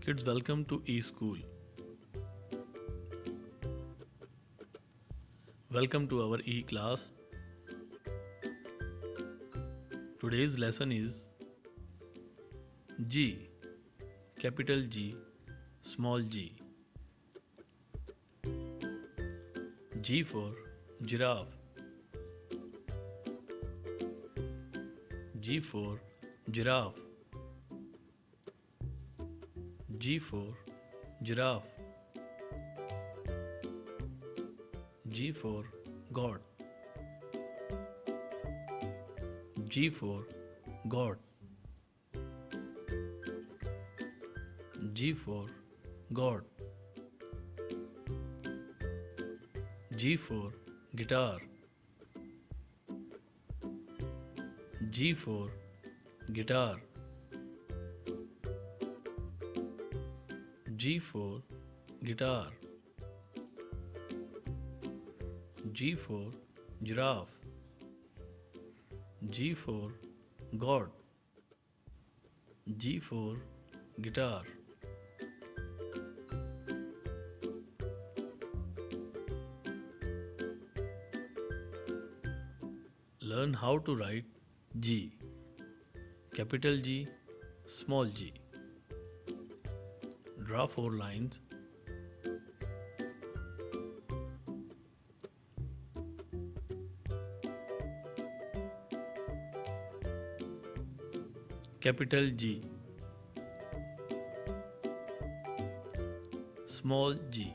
Kids, welcome to eSchool. Welcome to our e-class. Today's lesson is G, capital G, small g. G for giraffe. G for giraffe. G for giraffe. G for God. G for God. G for God. G for guitar. G for guitar. G for guitar. G for giraffe. G for God. G for guitar. Learn how to write G. Capital G, small g. Draw 4 lines. Capital G, small g.